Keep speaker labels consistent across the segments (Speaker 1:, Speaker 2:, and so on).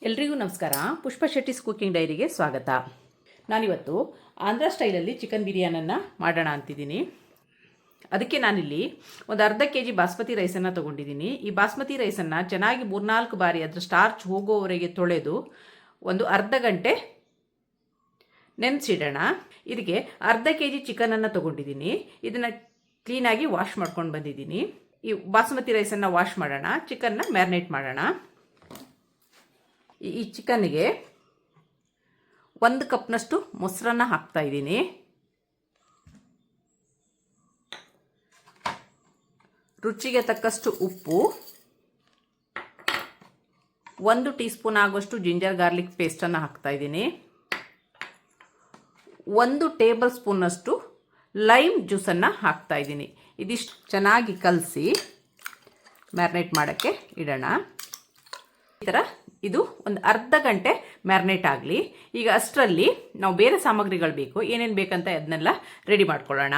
Speaker 1: ಎಲ್ರಿಗೂ ನಮಸ್ಕಾರ. ಪುಷ್ಪ ಶೆಟ್ಟಿಸ್ ಕುಕಿಂಗ್ ಡೈರಿಗೆ ಸ್ವಾಗತ. ನಾನಿವತ್ತು ಆಂಧ್ರ ಸ್ಟೈಲಲ್ಲಿ ಚಿಕನ್ ಬಿರಿಯಾನನ್ನು ಮಾಡೋಣ ಅಂತಿದ್ದೀನಿ. ಅದಕ್ಕೆ ನಾನಿಲ್ಲಿ ಒಂದು ಅರ್ಧ ಕೆಜಿ ಬಾಸ್ಮತಿ ರೈಸನ್ನು ತೊಗೊಂಡಿದ್ದೀನಿ. ಈ ಬಾಸ್ಮತಿ ರೈಸನ್ನು ಚೆನ್ನಾಗಿ 3-4 ಬಾರಿ ಅದರ ಸ್ಟಾರ್ಚ್ ಹೋಗೋವರೆಗೆ ತೊಳೆದು ಒಂದು ಅರ್ಧ ಗಂಟೆ ನೆನೆಸಿಡೋಣ. ಇದಕ್ಕೆ ಅರ್ಧ ಕೆಜಿ ಚಿಕನನ್ನು ತೊಗೊಂಡಿದ್ದೀನಿ. ಇದನ್ನು ಕ್ಲೀನಾಗಿ ವಾಶ್ ಮಾಡ್ಕೊಂಡು ಬಂದಿದ್ದೀನಿ. ಈ ಬಾಸ್ಮತಿ ರೈಸನ್ನು ವಾಶ್ ಮಾಡೋಣ, ಚಿಕನ್ನ ಮ್ಯಾರಿನೇಟ್ ಮಾಡೋಣ. ಈ ಚಿಕನ್ನಿಗೆ 1 ಕಪ್ನಷ್ಟು ಮೊಸರನ್ನ ಹಾಕ್ತಾ ಇದ್ದೀನಿ. ರುಚಿಗೆ ತಕ್ಕಷ್ಟು ಉಪ್ಪು, 1 ಟೀ ಸ್ಪೂನ್ ಆಗುವಷ್ಟು ಜಿಂಜರ್ ಗಾರ್ಲಿಕ್ ಪೇಸ್ಟನ್ನು ಹಾಕ್ತಾ ಇದ್ದೀನಿ. 1 ಟೇಬಲ್ ಸ್ಪೂನಷ್ಟು ಲೈಮ್ ಜ್ಯೂಸನ್ನು ಹಾಕ್ತಾ ಇದ್ದೀನಿ. ಇದಿಷ್ಟು ಚೆನ್ನಾಗಿ ಕಲಸಿ ಮ್ಯಾರಿನೇಟ್ ಮಾಡೋಕ್ಕೆ ಇಡೋಣ. ಈ ಥರ ಇದು ಒಂದು ಅರ್ಧ ಗಂಟೆ ಮ್ಯಾರಿನೇಟ್ ಆಗಲಿ. ಈಗ ಅಷ್ಟರಲ್ಲಿ ನಾವು ಬೇರೆ ಸಾಮಗ್ರಿಗಳು ಬೇಕು, ಏನೇನು ಬೇಕಂತ ಅದನ್ನೆಲ್ಲ ರೆಡಿ ಮಾಡ್ಕೊಳ್ಳೋಣ.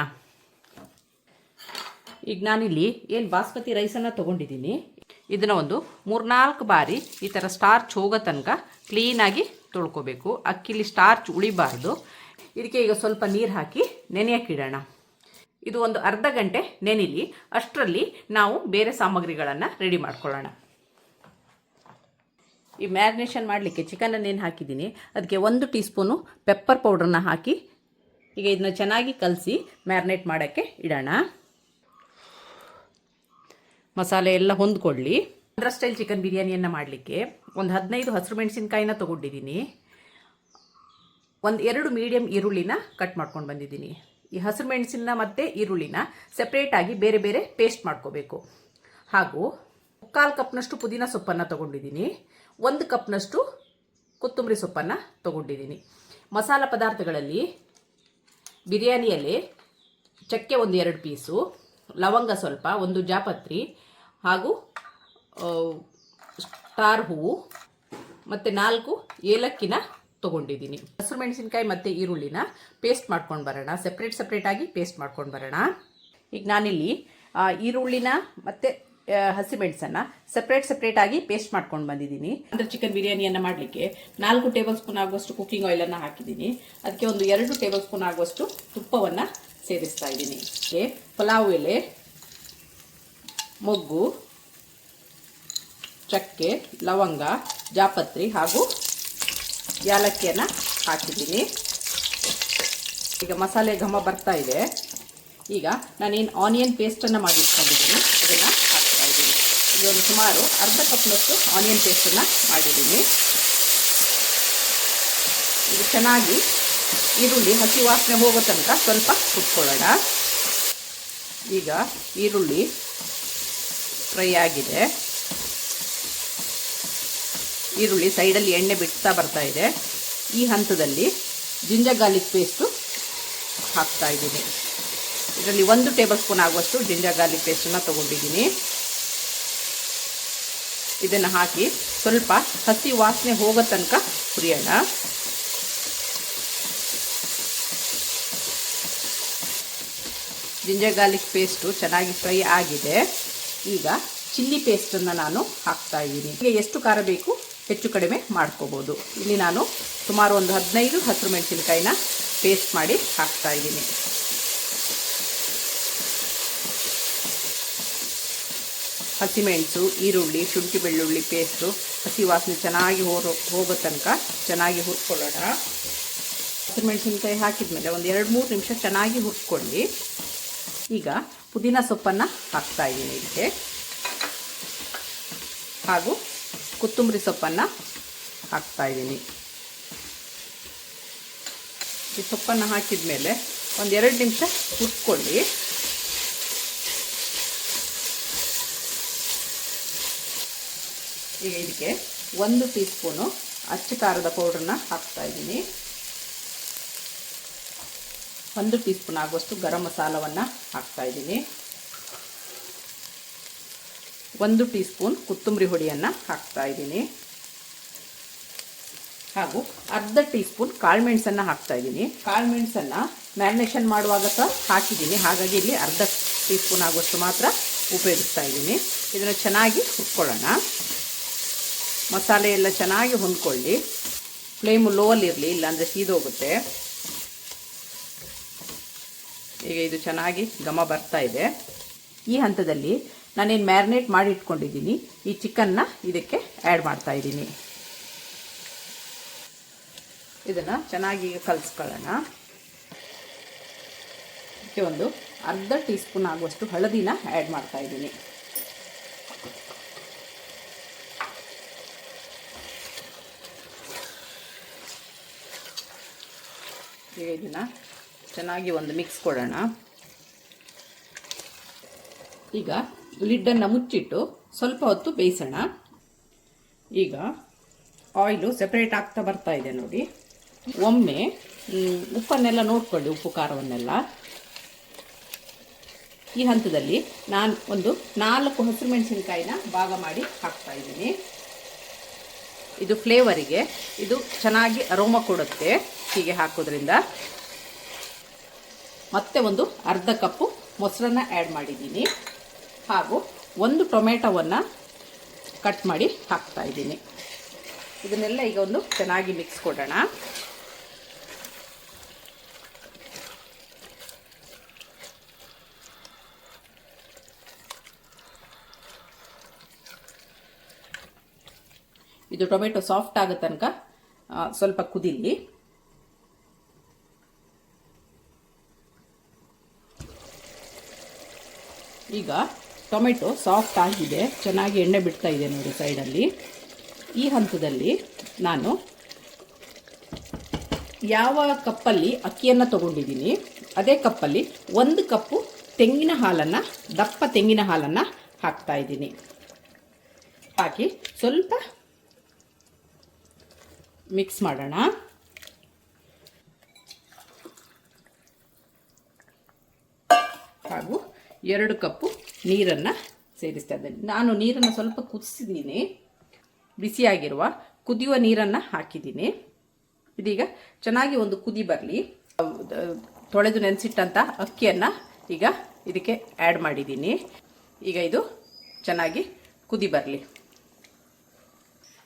Speaker 1: ಈಗ ನಾನಿಲ್ಲಿ ಏನು ಬಾಸ್ಮತಿ ರೈಸನ್ನು ತೊಗೊಂಡಿದ್ದೀನಿ, ಇದನ್ನು ಒಂದು 3-4 ಬಾರಿ ಈ ಥರ ಸ್ಟಾರ್ಚ್ ಹೋಗೋ ತನಕ ಕ್ಲೀನಾಗಿ ತೊಳ್ಕೊಬೇಕು. ಅಕ್ಕಿಲಿ ಸ್ಟಾರ್ಚ್ ಉಳಿಬಾರ್ದು. ಇದಕ್ಕೆ ಈಗ ಸ್ವಲ್ಪ ನೀರು ಹಾಕಿ ನೆನೆಯೋಕ್ಕಿಡೋಣ. ಇದು ಒಂದು ಅರ್ಧ ಗಂಟೆ ನೆನೆಲಿ. ಅಷ್ಟರಲ್ಲಿ ನಾವು ಬೇರೆ ಸಾಮಗ್ರಿಗಳನ್ನು ರೆಡಿ ಮಾಡ್ಕೊಳ್ಳೋಣ. ಈ ಮ್ಯಾರಿನೇಷನ್ ಮಾಡಲಿಕ್ಕೆ ಚಿಕನನ್ನು ಏನು ಹಾಕಿದ್ದೀನಿ, ಅದಕ್ಕೆ 1 ಟೀ ಸ್ಪೂನು ಪೆಪ್ಪರ್ ಪೌಡ್ರನ್ನ ಹಾಕಿ ಈಗ ಇದನ್ನ ಚೆನ್ನಾಗಿ ಕಲಸಿ ಮ್ಯಾರಿನೇಟ್ ಮಾಡೋಕ್ಕೆ ಇಡೋಣ. ಮಸಾಲೆ ಎಲ್ಲ ಹೊಂದ್ಕೊಳ್ಳಿ. ಆಂಧ್ರ ಸ್ಟೈಲ್ ಚಿಕನ್ ಬಿರಿಯಾನಿಯನ್ನು ಮಾಡಲಿಕ್ಕೆ ಒಂದು 15 ಹಸಿರು ಮೆಣಸಿನ್ಕಾಯಿನ ತೊಗೊಂಡಿದ್ದೀನಿ. 2 ಮೀಡಿಯಮ್ ಈರುಳ್ಳಿನ ಕಟ್ ಮಾಡ್ಕೊಂಡು ಬಂದಿದ್ದೀನಿ. ಈ ಹಸಿರು ಮೆಣಸಿನ ಮತ್ತು ಈರುಳ್ಳಿನ ಸೆಪ್ರೇಟಾಗಿ ಬೇರೆ ಬೇರೆ ಪೇಸ್ಟ್ ಮಾಡ್ಕೋಬೇಕು. ಹಾಗೂ 1/4 ಕಪ್ನಷ್ಟು ಪುದೀನ ಸೊಪ್ಪನ್ನು ತೊಗೊಂಡಿದ್ದೀನಿ. 1 ಕಪ್ನಷ್ಟು ಕೊತ್ತಂಬರಿ ಸೊಪ್ಪನ್ನು ತೊಗೊಂಡಿದ್ದೀನಿ. ಮಸಾಲ ಪದಾರ್ಥಗಳಲ್ಲಿ ಬಿರಿಯಾನಿ ಎಲೆ, ಚಕ್ಕೆ 1-2 ಪೀಸು, ಲವಂಗ ಸ್ವಲ್ಪ, 1 ಜಾಪತ್ರಿ ಹಾಗೂ ಸ್ಟಾರ್ ಹೂವು ಮತ್ತು 4 ಏಲಕ್ಕಿನ ತೊಗೊಂಡಿದ್ದೀನಿ. ಹಸಿರು ಮೆಣಸಿನ್ಕಾಯಿ ಮತ್ತು ಈರುಳ್ಳಿನ ಪೇಸ್ಟ್ ಮಾಡ್ಕೊಂಡು ಬರೋಣ. ಸೆಪ್ರೇಟಾಗಿ ಪೇಸ್ಟ್ ಮಾಡ್ಕೊಂಡು ಬರೋಣ. ಈಗ ನಾನಿಲ್ಲಿ ಈರುಳ್ಳಿನ ಮತ್ತು ಹಸಿಮೆಣಸನ್ನು ಸೆಪ್ರೇಟಾಗಿ ಪೇಸ್ಟ್ ಮಾಡ್ಕೊಂಡು ಬಂದಿದ್ದೀನಿ. ಅಂದರೆ ಚಿಕನ್ ಬಿರಿಯಾನಿಯನ್ನು ಮಾಡಲಿಕ್ಕೆ 4 ಟೇಬಲ್ ಸ್ಪೂನ್ ಆಗುವಷ್ಟು ಕುಕ್ಕಿಂಗ್ ಆಯಿಲನ್ನು ಹಾಕಿದ್ದೀನಿ. ಅದಕ್ಕೆ ಒಂದು 2 ಟೇಬಲ್ ಸ್ಪೂನ್ ಆಗುವಷ್ಟು ತುಪ್ಪವನ್ನು ಸೇರಿಸ್ತಾ ಇದ್ದೀನಿ. ಪಲಾವ್ ಎಲೆ, ಮೊಗ್ಗು, ಚಕ್ಕೆ, ಲವಂಗ, ಜಾಪತ್ರಿ ಹಾಗೂ ಯಾಲಕ್ಕಿಯನ್ನು ಹಾಕಿದ್ದೀನಿ. ಈಗ ಮಸಾಲೆ ಘಮ ಬರ್ತಾ ಇದೆ. ಈಗ ನಾನೇನು ಆನಿಯನ್ ಪೇಸ್ಟನ್ನು ಮಾಡಿಟ್ಕೊಂಡಿದ್ದೀನಿ ಅದನ್ನು ಹಾಕ್ತಾ ಇದ್ದೀನಿ. ಇದೊಂದು ಸುಮಾರು ಅರ್ಧ ಕಪ್ನಷ್ಟು ಆನಿಯನ್ ಪೇಸ್ಟನ್ನು ಮಾಡಿದ್ದೀನಿ. ಇದು ಚೆನ್ನಾಗಿ ಈರುಳ್ಳಿ ಹಸಿ ವಾಸನೆ ಹೋಗೋ ತನಕ ಸ್ವಲ್ಪ ಹುರ್ಕೊಳ್ಳೋಣ. ಈಗ ಈರುಳ್ಳಿ ಫ್ರೈ ಆಗಿದೆ. ಈರುಳ್ಳಿ ಸೈಡಲ್ಲಿ ಎಣ್ಣೆ ಬಿಡ್ತಾ ಬರ್ತಾ ಇದೆ. ಈ ಹಂತದಲ್ಲಿ ಜಿಂಜರ್ ಗಾರ್ಲಿಕ್ ಪೇಸ್ಟು ಹಾಕ್ತಾ ಇದ್ದೀನಿ. ಇದರಲ್ಲಿ 1 ಟೇಬಲ್ ಸ್ಪೂನ್ ಆಗುವಷ್ಟು ಜಿಂಜರ್ ಗಾರ್ಲಿಕ್ ಪೇಸ್ಟನ್ನು ತೊಗೊಂಡಿದ್ದೀನಿ. ಇದನ್ನು ಹಾಕಿ ಸ್ವಲ್ಪ ಹಸಿ ವಾಸನೆ ಹೋಗೋ ತನಕ ಹುರಿಯೋಣ. ಜಿಂಜರ್ ಗಾರ್ಲಿಕ್ ಪೇಸ್ಟು ಚೆನ್ನಾಗಿ ಫ್ರೈ ಆಗಿದೆ. ಈಗ ಚಿಲ್ಲಿ ಪೇಸ್ಟನ್ನು ನಾನು ಹಾಕ್ತಾ ಇದ್ದೀನಿ. ಈಗ ಎಷ್ಟು ಖಾರ ಬೇಕು ಹೆಚ್ಚು ಕಡಿಮೆ ಮಾಡ್ಕೋಬೋದು. ಇಲ್ಲಿ ನಾನು ಸುಮಾರು ಒಂದು 15 ಹಸಿರು ಮೆಣಸಿನಕಾಯಿನ ಪೇಸ್ಟ್ ಮಾಡಿ ಹಾಕ್ತಾ ಇದ್ದೀನಿ. ಹಸಿಮೆಣಸು, ಈರುಳ್ಳಿ, ಶುಂಠಿ ಬೆಳ್ಳುಳ್ಳಿ ಪೇಸ್ಟು ಹಸಿ ವಾಸನೆ ಚೆನ್ನಾಗಿ ಹೋಗೋ ತನಕ ಚೆನ್ನಾಗಿ ಹುರ್ಕೊಳ್ಳೋಣ. ಹಸಿರು ಮೆಣಸಿನ್ಕಾಯಿ ಹಾಕಿದ್ಮೇಲೆ ಒಂದು 2-3 ನಿಮಿಷ ಚೆನ್ನಾಗಿ ಹುರ್ಕೊಳ್ಳಿ. ಈಗ ಪುದೀನ ಸೊಪ್ಪನ್ನು ಹಾಕ್ತಾ ಇದ್ದೀನಿ ಇದಕ್ಕೆ, ಹಾಗೂ ಕೊತ್ತಂಬರಿ ಸೊಪ್ಪನ್ನು ಹಾಕ್ತಾ ಇದ್ದೀನಿ. ಈ ಸೊಪ್ಪನ್ನು ಹಾಕಿದ ಮೇಲೆ ಒಂದು 2 ನಿಮಿಷ ಹುರ್ಕೊಳ್ಳಿ. ಈಗ ಇದಕ್ಕೆ 1 ಟೀ ಸ್ಪೂನು ಅಚ್ಚ ಖಾರದ ಪೌಡ್ರನ್ನ ಹಾಕ್ತಾ ಇದ್ದೀನಿ. 1 ಟೀ ಸ್ಪೂನ್ ಆಗುವಷ್ಟು ಗರಂ ಮಸಾಲವನ್ನು ಹಾಕ್ತಾ ಇದ್ದೀನಿ. 1 ಟೀ ಸ್ಪೂನ್ ಕೊತ್ತಂಬರಿ ಹುಡಿಯನ್ನು ಹಾಕ್ತಾ ಇದ್ದೀನಿ. ಹಾಗೂ ಅರ್ಧ ಟೀ ಸ್ಪೂನ್ ಕಾಳುಮೆಣಸನ್ನು ಹಾಕ್ತಾ ಇದ್ದೀನಿ. ಕಾಳುಮೆಣಸನ್ನು ಮ್ಯಾರಿನೇಷನ್ ಮಾಡುವಾಗ ಸಹ ಹಾಕಿದ್ದೀನಿ, ಹಾಗಾಗಿ ಇಲ್ಲಿ ಅರ್ಧ ಟೀ ಸ್ಪೂನ್ ಆಗುವಷ್ಟು ಮಾತ್ರ ಉಪಯೋಗಿಸ್ತಾ ಇದ್ದೀನಿ. ಇದನ್ನು ಚೆನ್ನಾಗಿ ಹುರ್ಕೊಳ್ಳೋಣ. ಮಸಾಲೆ ಎಲ್ಲ ಚೆನ್ನಾಗಿ ಹೊಂದ್ಕೊಳ್ಳಿ. ಫ್ಲೇಮು ಲೋವಲ್ಲಿರಲಿ, ಇಲ್ಲಾಂದರೆ ಸೀದೋಗುತ್ತೆ. ಈಗ ಇದು ಚೆನ್ನಾಗಿ ಘಮ ಬರ್ತಾ ಇದೆ. ಈ ಹಂತದಲ್ಲಿ ನಾನೇನು ಮ್ಯಾರಿನೇಟ್ ಮಾಡಿ ಇಟ್ಕೊಂಡಿದ್ದೀನಿ ಈ ಚಿಕನ್ನ ಇದಕ್ಕೆ ಆ್ಯಡ್ ಮಾಡ್ತಾ ಇದ್ದೀನಿ. ಇದನ್ನು ಚೆನ್ನಾಗಿ ಕಲಿಸ್ಕೊಳ್ಳೋಣ. ಇದಕ್ಕೆ ಒಂದು ಅರ್ಧ ಟೀ ಸ್ಪೂನ್ ಆಗುವಷ್ಟು ಹಳದಿನ ಆ್ಯಡ್ ಮಾಡ್ತಾ ಇದ್ದೀನಿ. ಈಗ ಇದನ್ನು ಚೆನ್ನಾಗಿ ಒಂದು ಮಿಕ್ಸ್ ಕೊಡೋಣ. ಈಗ ಲಿಡ್ಡನ್ನು ಮುಚ್ಚಿಟ್ಟು ಸ್ವಲ್ಪ ಹೊತ್ತು ಬೇಯಿಸೋಣ. ಈಗ ಆಯಿಲು ಸೆಪ್ರೇಟ್ ಆಗ್ತಾ ಬರ್ತಾ ಇದೆ ನೋಡಿ. ಒಮ್ಮೆ ಉಪ್ಪನ್ನೆಲ್ಲ ನೋಡ್ಕೊಳ್ಳಿ, ಉಪ್ಪು ಖಾರವನ್ನೆಲ್ಲ. ಈ ಹಂತದಲ್ಲಿ ನಾನು ಒಂದು 4 ಹಸಿರು ಮೆಣಸಿನಕಾಯಿನ ಭಾಗ ಮಾಡಿ ಹಾಕ್ತಾ ಇದ್ದೀನಿ. ಇದು ಫ್ಲೇವರಿಗೆ ಇದು ಚೆನ್ನಾಗಿ ಅರೋಮ ಕೊಡುತ್ತೆ ಹೀಗೆ ಹಾಕೋದ್ರಿಂದ. ಮತ್ತೆ ಒಂದು ಅರ್ಧ ಕಪ್ಪು ಮೊಸರನ್ನ ಆ್ಯಡ್ ಮಾಡಿದ್ದೀನಿ. ಹಾಗೂ 1 ಟೊಮೆಟೊವನ್ನು ಕಟ್ ಮಾಡಿ ಹಾಕ್ತಾ ಇದ್ದೀನಿ. ಇದನ್ನೆಲ್ಲ ಈಗ ಒಂದು ಚೆನ್ನಾಗಿ ಮಿಕ್ಸ್ ಕೊಡೋಣ. ಇದು ಟೊಮೆಟೊ ಸಾಫ್ಟ್ ಆಗೋ ತನಕ ಸ್ವಲ್ಪ ಕುದೀಲಿ. ಈಗ ಟೊಮೆಟೊ ಸಾಫ್ಟ್ ಆಗಿದೆ, ಚೆನ್ನಾಗಿ ಎಣ್ಣೆ ಬಿಡ್ತಾ ಇದೆ ನೋಡಿ ಸೈಡಲ್ಲಿ. ಈ ಹಂತದಲ್ಲಿ ನಾನು ಯಾವ ಕಪ್ಪಲ್ಲಿ ಅಕ್ಕಿಯನ್ನು ತಗೊಂಡಿದ್ದೀನಿ ಅದೇ ಕಪ್ಪಲ್ಲಿ 1 ಕಪ್ಪು ತೆಂಗಿನ ಹಾಲನ್ನು, ದಪ್ಪ ತೆಂಗಿನ ಹಾಲನ್ನು ಹಾಕ್ತಾ ಇದ್ದೀನಿ. ಹಾಕಿ ಸ್ವಲ್ಪ ಮಿಕ್ಸ್ ಮಾಡೋಣ. ಹಾಗೂ 2 ಕಪ್ಪು ನೀರನ್ನು ಸೇರಿಸ್ತಾ ಇದ್ದೇನೆ. ನಾನು ನೀರನ್ನು ಸ್ವಲ್ಪ ಕುದಿಸಿದ್ದೀನಿ, ಬಿಸಿಯಾಗಿರುವ ಕುದಿಯುವ ನೀರನ್ನು ಹಾಕಿದ್ದೀನಿ. ಇದೀಗ ಚೆನ್ನಾಗಿ ಒಂದು ಕುದಿ ಬರಲಿ. ತೊಳೆದು ನೆನೆಸಿಟ್ಟಂಥ ಅಕ್ಕಿಯನ್ನು ಈಗ ಇದಕ್ಕೆ ಆ್ಯಡ್ ಮಾಡಿದ್ದೀನಿ. ಈಗ ಇದು ಚೆನ್ನಾಗಿ ಕುದಿ ಬರಲಿ.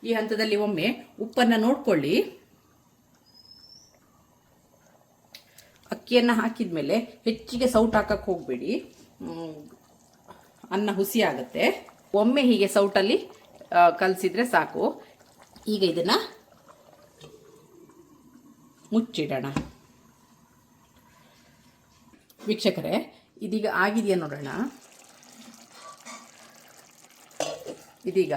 Speaker 1: ಈ ಹಂತದಲ್ಲಿ ಒಮ್ಮೆ ಉಪ್ಪನ್ನು ನೋಡ್ಕೊಳ್ಳಿ. ಅಕ್ಕಿಯನ್ನು ಹಾಕಿದ ಮೇಲೆ ಹೆಚ್ಚಿಗೆ ಸೌಟ್ ಹಾಕಕ್ಕೆ ಹೋಗಬೇಡಿ, ಅನ್ನ ಹುಸಿ ಆಗುತ್ತೆ. ಒಮ್ಮೆ ಹೀಗೆ ಸೌಟಲ್ಲಿ ಕಲಸಿದ್ರೆ ಸಾಕು. ಈಗ ಇದನ್ನು ಮುಚ್ಚಿಡೋಣ. ವೀಕ್ಷಕರೇ, ಇದೀಗ ಆಗಿದೆಯಾ ನೋಡೋಣ. ಇದೀಗ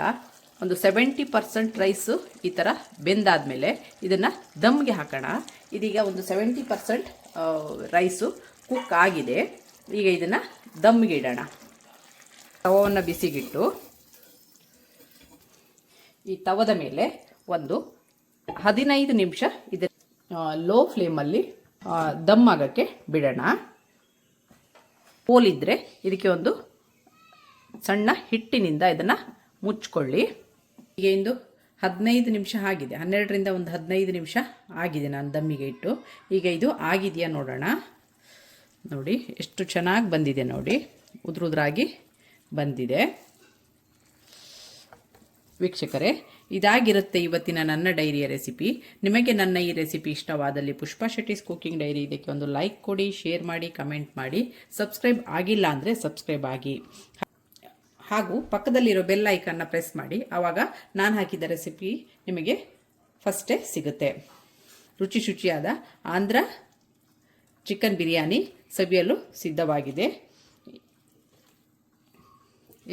Speaker 1: ಒಂದು 70% ರೈಸು ಈ ಥರ ಬೆಂದಾದಮೇಲೆ ಇದನ್ನು ದಮ್ಗೆ ಹಾಕೋಣ. ಇದೀಗ ಒಂದು 70% ರೈಸು ಕುಕ್ ಆಗಿದೆ. ಈಗ ಇದನ್ನು ದಮ್ಗೆ ಇಡೋಣ. ತವವನ್ನು ಬಿಸಿಗಿಟ್ಟು ಈ ತವದ ಮೇಲೆ ಒಂದು 15 ನಿಮಿಷ ಇದು ಲೋ ಫ್ಲೇಮಲ್ಲಿ ದಮ್ ಆಗೋಕ್ಕೆ ಬಿಡೋಣ. ಹೋಲಿದ್ರೆ ಇದಕ್ಕೆ ಒಂದು ಸಣ್ಣ ಹಿಟ್ಟಿನಿಂದ ಇದನ್ನು ಮುಚ್ಕೊಳ್ಳಿ. ಈಗ ಇಂದು 15 ನಿಮಿಷ ಆಗಿದೆ, 12ರಿಂದ ಒಂದು 15 ನಿಮಿಷ ಆಗಿದೆ ನಾನು ದಮ್ಮಿಗೆ ಇಟ್ಟು. ಈಗ ಇದು ಆಗಿದೆಯಾ ನೋಡೋಣ. ನೋಡಿ ಎಷ್ಟು ಚೆನ್ನಾಗಿ ಬಂದಿದೆ ನೋಡಿ, ಉದುರಾಗಿ ಬಂದಿದೆ. ವೀಕ್ಷಕರೇ, ಇದಾಗಿರುತ್ತೆ ಇವತ್ತಿನ ನನ್ನ ಡೈರಿಯ ರೆಸಿಪಿ. ನಿಮಗೆ ನನ್ನ ಈ ರೆಸಿಪಿ ಇಷ್ಟವಾದಲ್ಲಿ ಪುಷ್ಪಾ ಶೆಟ್ಟೀಸ್ ಕುಕಿಂಗ್ ಡೈರಿ ಇದಕ್ಕೆ ಒಂದು ಲೈಕ್ ಕೊಡಿ, ಶೇರ್ ಮಾಡಿ, ಕಮೆಂಟ್ ಮಾಡಿ. ಸಬ್ಸ್ಕ್ರೈಬ್ ಆಗಿಲ್ಲ ಅಂದರೆ ಸಬ್ಸ್ಕ್ರೈಬ್ ಆಗಿ. ಹಾಗೂ ಪಕ್ಕದಲ್ಲಿರೋ ಬೆಲ್ ಐಕನ್ನ ಪ್ರೆಸ್ ಮಾಡಿ, ಆವಾಗ ನಾನು ಹಾಕಿದ ರೆಸಿಪಿ ನಿಮಗೆ ಫಸ್ಟೇ ಸಿಗುತ್ತೆ. ರುಚಿ ಶುಚಿಯಾದ ಆಂಧ್ರ ಚಿಕನ್ ಬಿರಿಯಾನಿ ಸವಿಯಲು ಸಿದ್ಧವಾಗಿದೆ.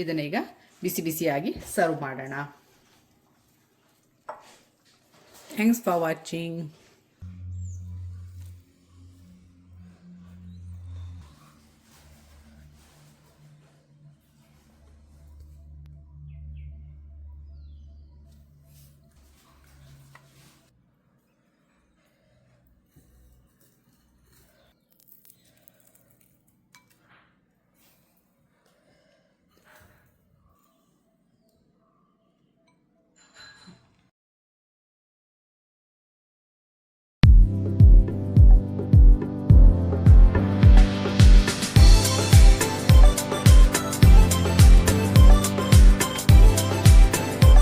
Speaker 1: ಇದನ್ನ ಈಗ ಬಿಸಿ ಬಿಸಿಯಾಗಿ ಸರ್ವ್ ಮಾಡೋಣ. Thanks for watching.